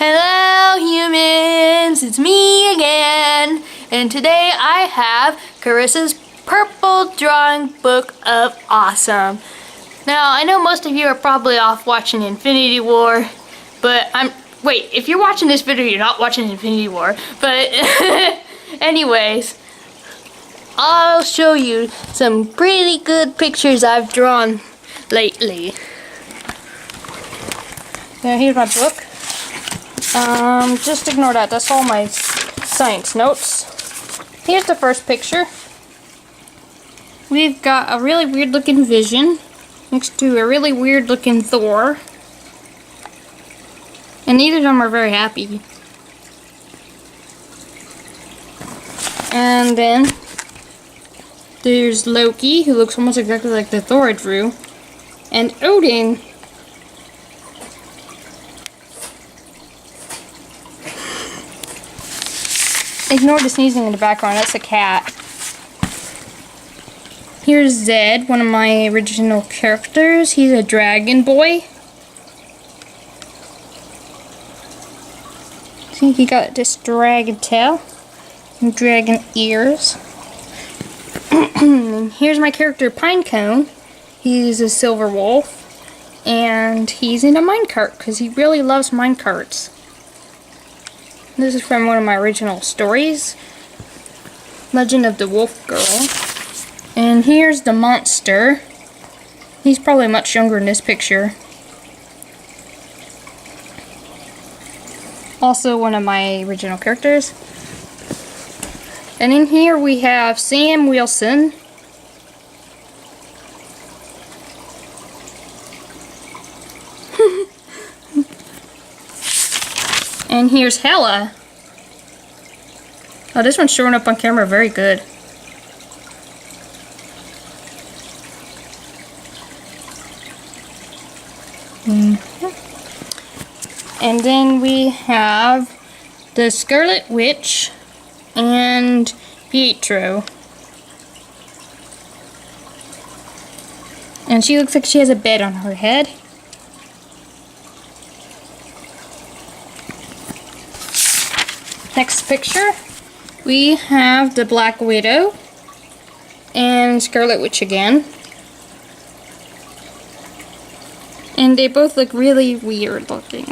Hello humans, it's me again, and today I have Carissa's Purple Drawing Book of Awesome. Now, I know most of you are probably off watching Infinity War, but wait, if you're watching this video, you're not watching Infinity War, but anyways, I'll show you some pretty good pictures I've drawn lately. Now, here's my book. Just ignore that. That's all my science notes. Here's the first picture. We've got a really weird looking Vision next to a really weird looking Thor. And neither of them are very happy. And then there's Loki, who looks almost exactly like the Thor I drew. And Odin. Ignore the sneezing in the background, that's a cat. Here's Zed, one of my original characters. He's a dragon boy. See, he got this dragon tail and dragon ears. And here's my character Pinecone. He's a silver wolf. And he's in a minecart because he really loves minecarts. This is from one of my original stories, Legend of the Wolf Girl. And here's the monster. He's probably much younger in this picture. Also one of my original characters. And in here we have Sam Wilson. And here's Hella. Oh, this one's showing up on camera very good. And then we have the Scarlet Witch and Pietro. And she looks like she has a bed on her head. Next picture, we have the Black Widow and Scarlet Witch again. And they both look really weird looking.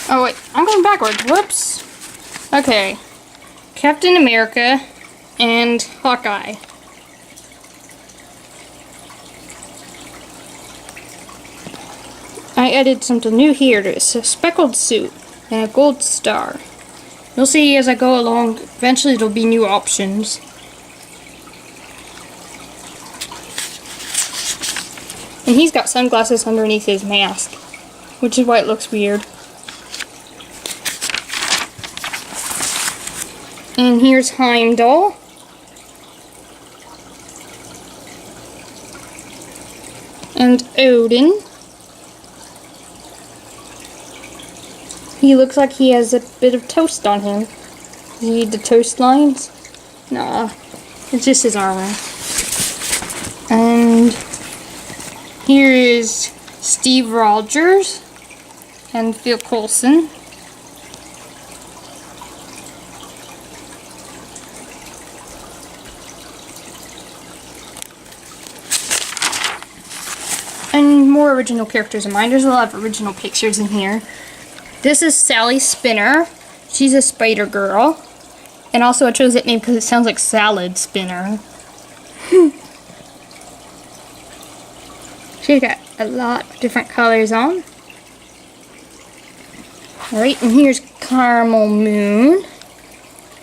Oh wait, I'm going backwards. Whoops. Okay. Captain America and Hawkeye. I added something new here. There's a speckled suit and a gold star. You'll see as I go along, eventually there'll be new options. And he's got sunglasses underneath his mask, which is why it looks weird. And here's Heimdall. And Odin. He looks like he has a bit of toast on him. See the toast lines? Nah, it's just his armor. And here is Steve Rogers and Phil Coulson. And more original characters of mine. There's a lot of original pictures in here. This is Sally Spinner. She's a spider girl. And also I chose that name because it sounds like salad spinner. She's got a lot of different colors on. Alright, and here's Caramel Moon.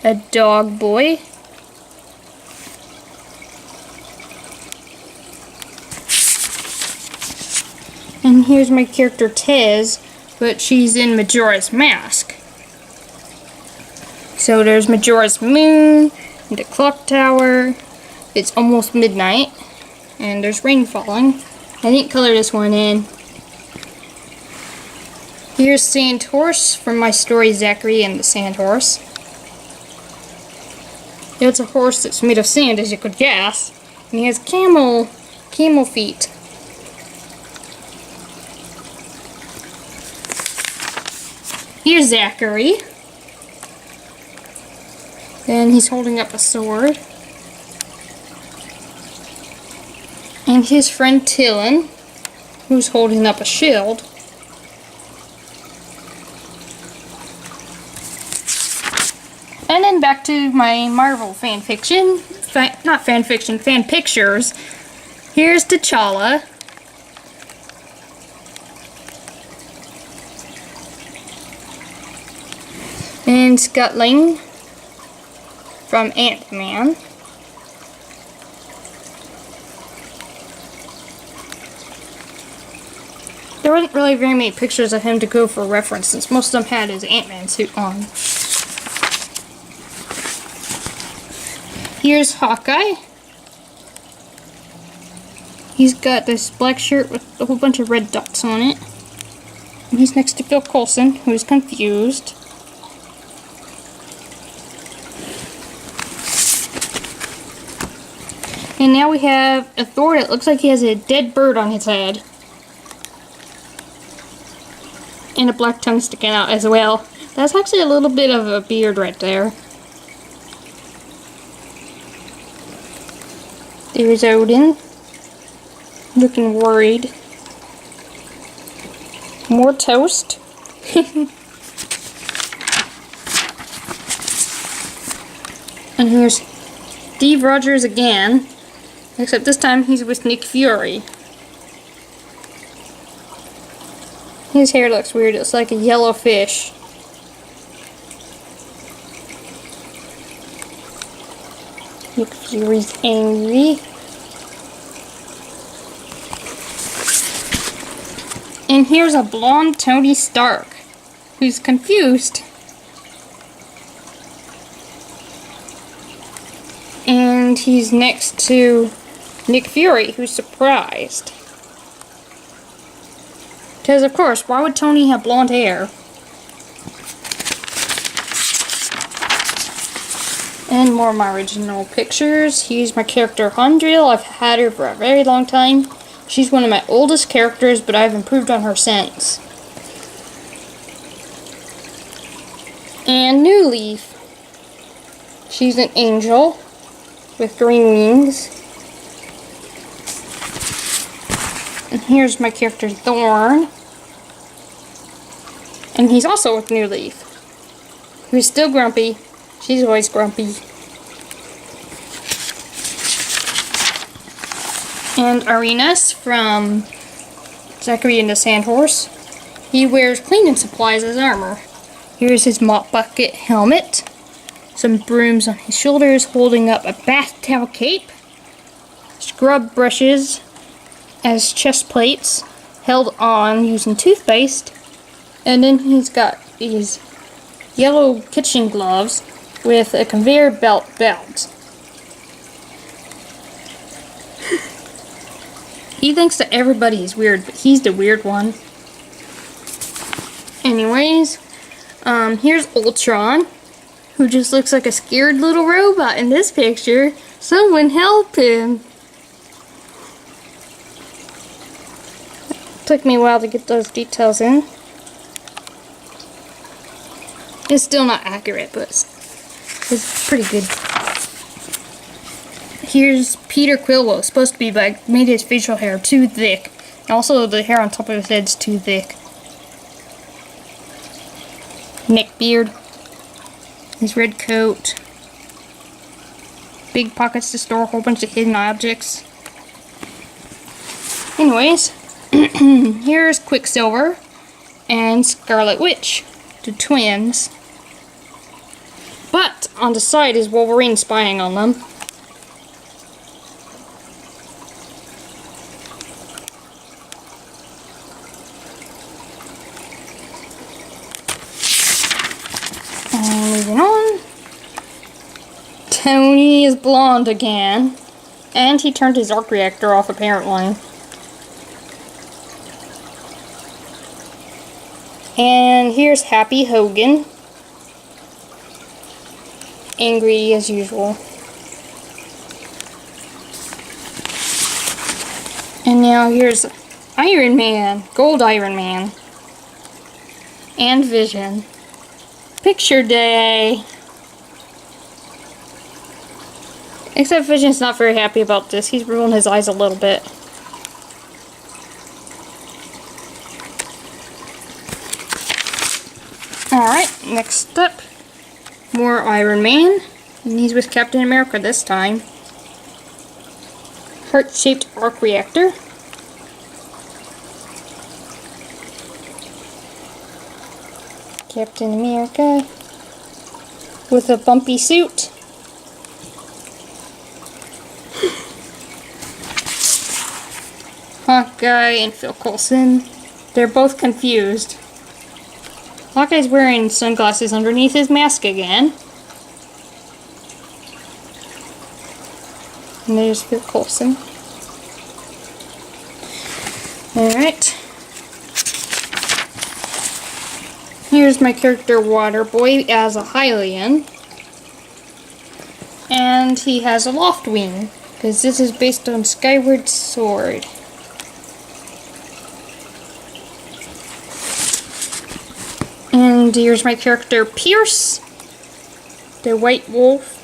A dog boy. And here's my character Tez. But she's in Majora's Mask. So there's Majora's Moon, and the clock tower. It's almost midnight, and there's rain falling. I didn't color this one in. Here's Sand Horse from my story Zachary and the Sand Horse. It's a horse that's made of sand, as you could guess. And he has camel feet. Here's Zachary. And he's holding up a sword. And his friend Tillin, who's holding up a shield. And then back to my Marvel fan fiction. Not fan fiction, fan pictures. Here's T'Challa. And Scutling from Ant-Man. There wasn't really very many pictures of him to go for reference, since most of them had his Ant-Man suit on. Here's Hawkeye. He's got this black shirt with a whole bunch of red dots on it. And he's next to Phil Coulson, who is confused. And now we have a Thor that looks like he has a dead bird on his head. And a black tongue sticking out as well. That's actually a little bit of a beard right there. There's Odin, looking worried. More toast. And here's Steve Rogers again, except this time he's with Nick Fury. His hair looks weird, it's like a yellow fish. Nick Fury's angry. And here's a blonde Tony Stark, who's confused. And he's next to Nick Fury, who's surprised. Because, of course, why would Tony have blonde hair? And more of my original pictures. Here's my character Hundril. I've had her for a very long time. She's one of my oldest characters, but I've improved on her since. And New Leaf. She's an angel with green wings. And here's my character Thorn. And he's also with New Leaf, who's still grumpy. She's always grumpy. And Arenas from Zachary and the Sandhorse. He wears cleaning supplies as armor. Here's his mop bucket helmet. Some brooms on his shoulders, holding up a bath towel cape. Scrub brushes as chest plates, held on using toothpaste. And then he's got these yellow kitchen gloves with a conveyor belt. He thinks that everybody is weird, but he's the weird one. Anyways, here's Ultron, who just looks like a scared little robot in this picture. Someone help him! Took me a while to get those details in. It's still not accurate, but it's pretty good. Here's Peter Quill. Well, it's supposed to be, but I made his facial hair too thick. Also, the hair on top of his head's too thick. Neck beard. His red coat. Big pockets to store a whole bunch of hidden objects. Anyways, here's Quicksilver and Scarlet Witch, the twins. But on the side is Wolverine spying on them. And moving on. Tony is blonde again. And he turned his arc reactor off apparently. And here's Happy Hogan. Angry as usual. And now here's Iron Man, Gold Iron Man, and Vision. Picture day. Except Vision's not very happy about this. He's rolling his eyes a little bit. Alright, next up, more Iron Man. And he's with Captain America this time. Heart-shaped arc reactor. Captain America with a bumpy suit. Hawkeye and Phil Coulson. They're both confused. Hawkeye's wearing sunglasses underneath his mask again. And there's Phil Coulson. Alright. Here's my character Waterboy as a Hylian. And he has a loft wing, because this is based on Skyward Sword. And here's my character Pierce, the White Wolf.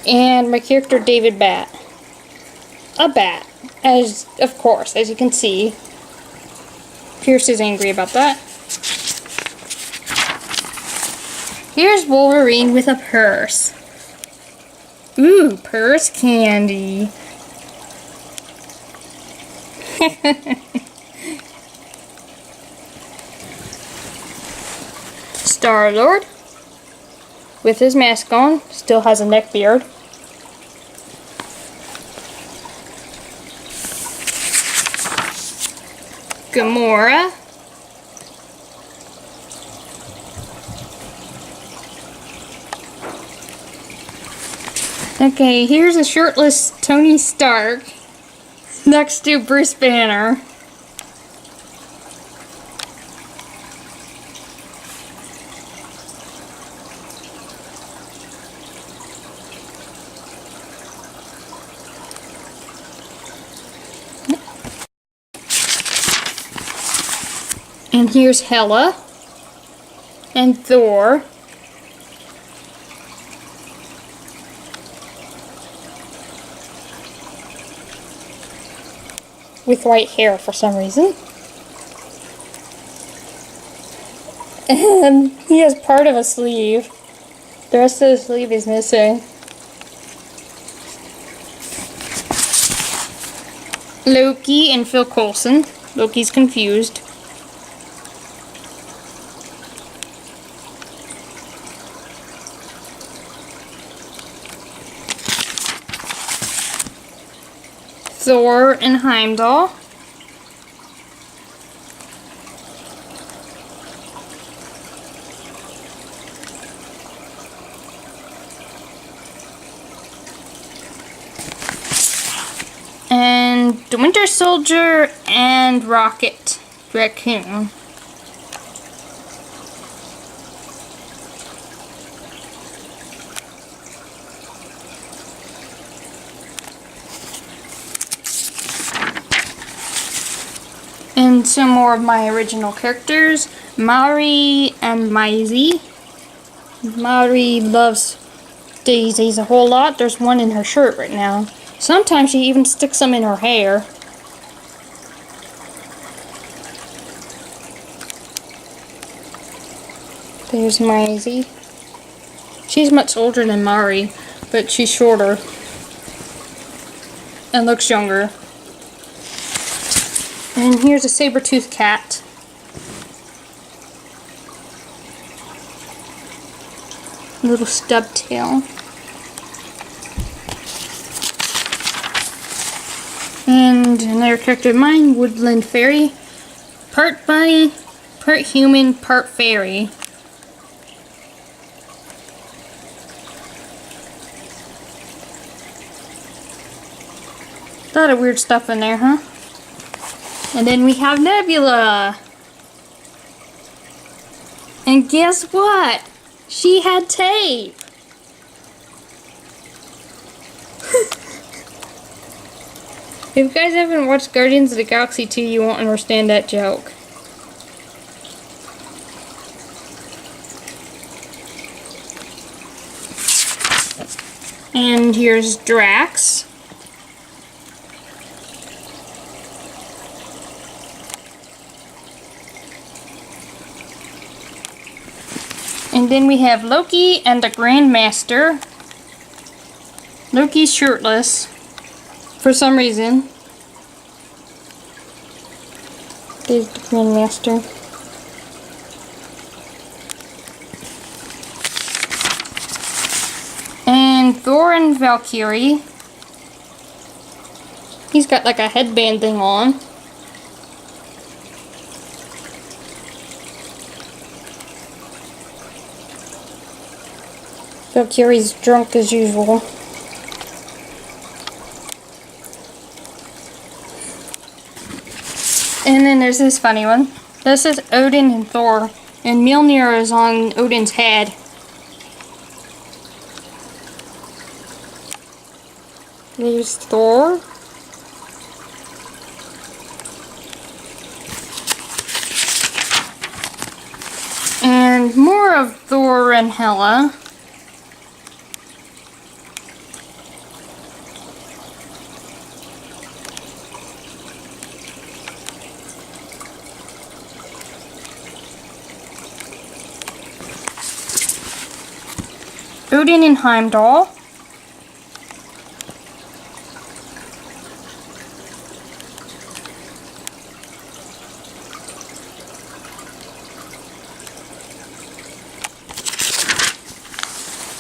And my character David Bat. A bat, as of course, as you can see. Pierce is angry about that. Here's Wolverine with a purse. Ooh, purse candy. Star-Lord, with his mask on, still has a neck beard. Gamora. Okay, here's a shirtless Tony Stark next to Bruce Banner. And here's Hela and Thor. With white hair for some reason. And he has part of a sleeve. The rest of the sleeve is missing. Loki and Phil Coulson. Loki's confused. Thor and Heimdall. And the Winter Soldier and Rocket Raccoon. And some more of my original characters, Mari and Maisie. Mari loves daisies a whole lot. There's one in her shirt right now. Sometimes she even sticks them in her hair. There's Maisie. She's much older than Mari, but she's shorter and looks younger. And here's a saber-toothed cat. Little stub tail. And another character of mine, Woodland Fairy. Part bunny, part human, part fairy. A lot of weird stuff in there, huh? And then we have Nebula. And guess what? She had tape. If you guys haven't watched Guardians of the Galaxy 2, you won't understand that joke. And here's Drax. And then we have Loki and the Grandmaster. Loki's shirtless for some reason. There's the Grandmaster. And Thor and Valkyrie. He's got like a headband thing on. Valkyrie's drunk as usual. And then there's this funny one. This is Odin and Thor. And Mjolnir is on Odin's head. There's Thor. And more of Thor and Hela. Odin and Heimdall.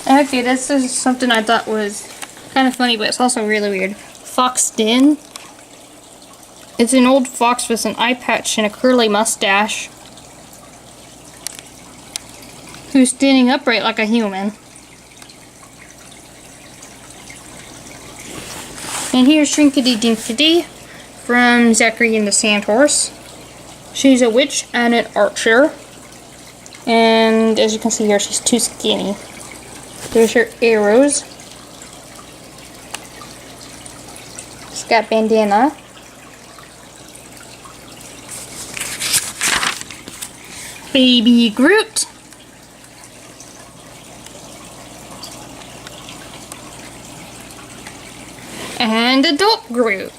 Okay, this is something I thought was kind of funny, but it's also really weird. Fox Den. It's an old fox with an eye patch and a curly mustache, who's standing upright like a human. And here's Shrinkity Dinkity from Zachary and the Sandhorse. She's a witch and an archer. And as you can see here, she's too skinny. There's her arrows. She's got bandana. Baby Groot. And adult Groot.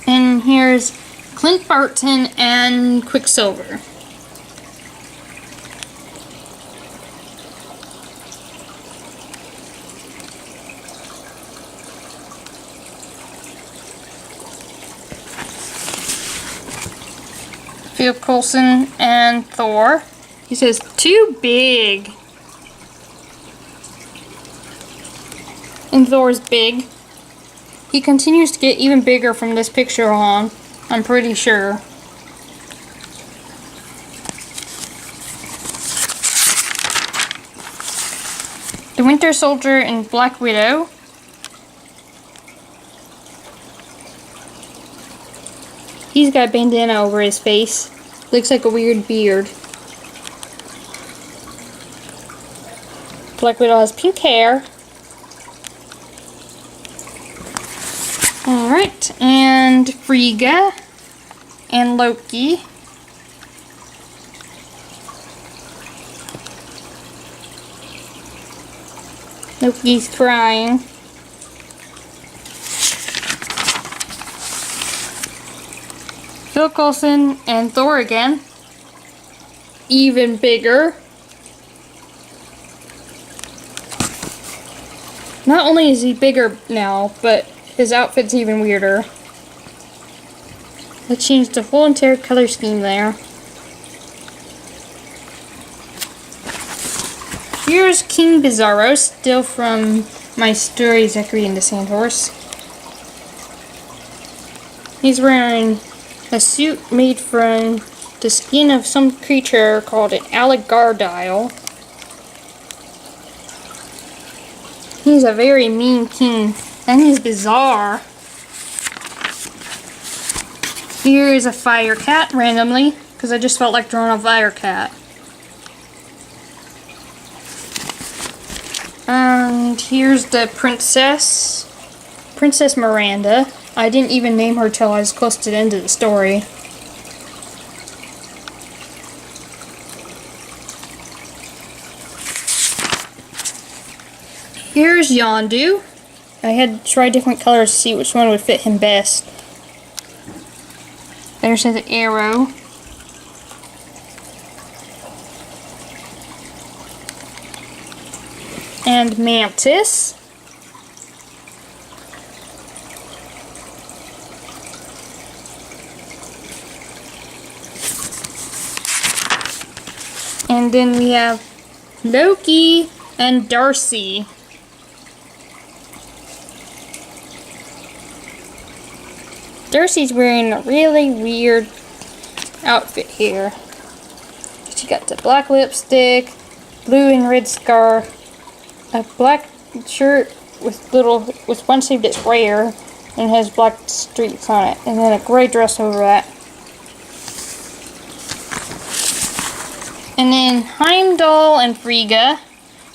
And here's Clint Barton and Quicksilver. Phil Coulson and Thor. He says, too big. And Thor's big. He continues to get even bigger from this picture on, I'm pretty sure. The Winter Soldier and Black Widow. He's got a bandana over his face. Looks like a weird beard. Black Widow has pink hair. Alright, and Frigga and Loki. Loki's crying. Phil Coulson and Thor again. Even bigger. Not only is he bigger now, but his outfit's even weirder. They changed the whole entire color scheme there. Here's King Bizarro, still from my story, Zachary and the Sandhorse. He's wearing a suit made from the skin of some creature called an alligarodile. He's a very mean king, and he's bizarre. Here is a fire cat randomly. because I just felt like drawing a fire cat. And here's the princess. Princess Miranda. I didn't even name her till I was close to the end of the story. Here's Yondu. I had to try different colors to see which one would fit him best. There's the arrow. And Mantis. And then we have Loki and Darcy. Darcy's wearing a really weird outfit here. She got the black lipstick, blue and red scarf, a black shirt with one sleeve that's rare and has black streaks on it, and then a gray dress over that. And then Heimdall and Frigga,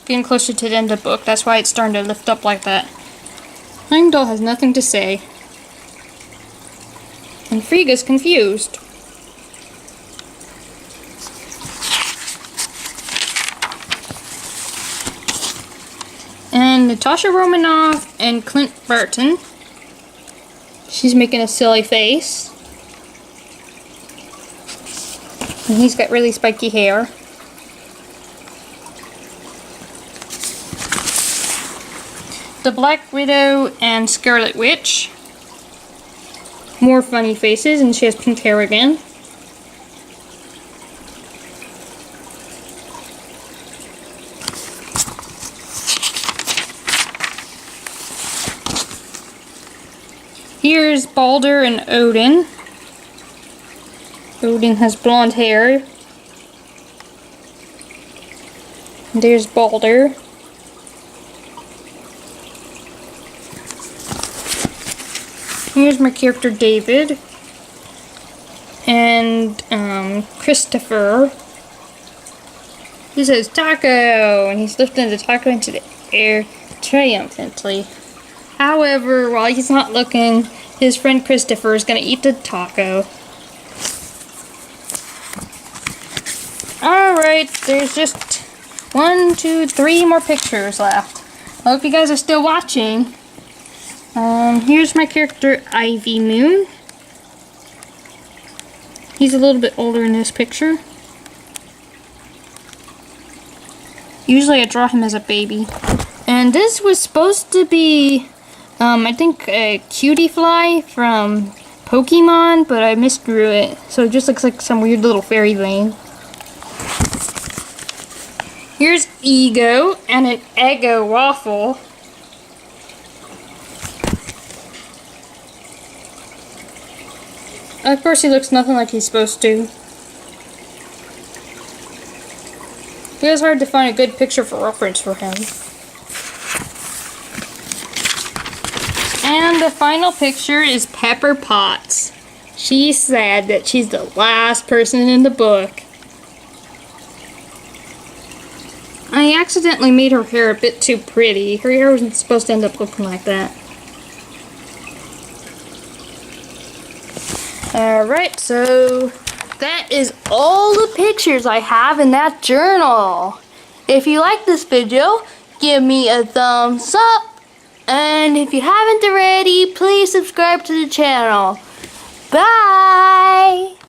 getting closer to the end of the book, that's why it's starting to lift up like that. Heimdall has nothing to say. And Frigga's confused. And Natasha Romanoff and Clint Barton. She's making a silly face. And he's got really spiky hair. The Black Widow and Scarlet Witch. More funny faces, and she has pink hair again. Here's Balder and Odin. Odin has blonde hair. And there's Balder. Here's my character David. And Christopher. He says taco, and he's lifting the taco into the air triumphantly. However, while he's not looking, his friend Christopher is going to eat the taco. Alright, there's just 1, 2, 3 more pictures left. I hope you guys are still watching. Here's my character Ivy Moon. He's a little bit older in this picture. Usually I draw him as a baby. And this was supposed to be, I think a cutie fly from Pokemon, but I misdrew it. So it just looks like some weird little fairy lane. Here's Ego and an Eggo waffle. Of course, he looks nothing like he's supposed to. It was hard to find a good picture for reference for him. And the final picture is Pepper Potts. She's sad that she's the last person in the book. I accidentally made her hair a bit too pretty. Her hair wasn't supposed to end up looking like that. Alright, so that is all the pictures I have in that journal. If you like this video, give me a thumbs up. And if you haven't already, please subscribe to the channel. Bye!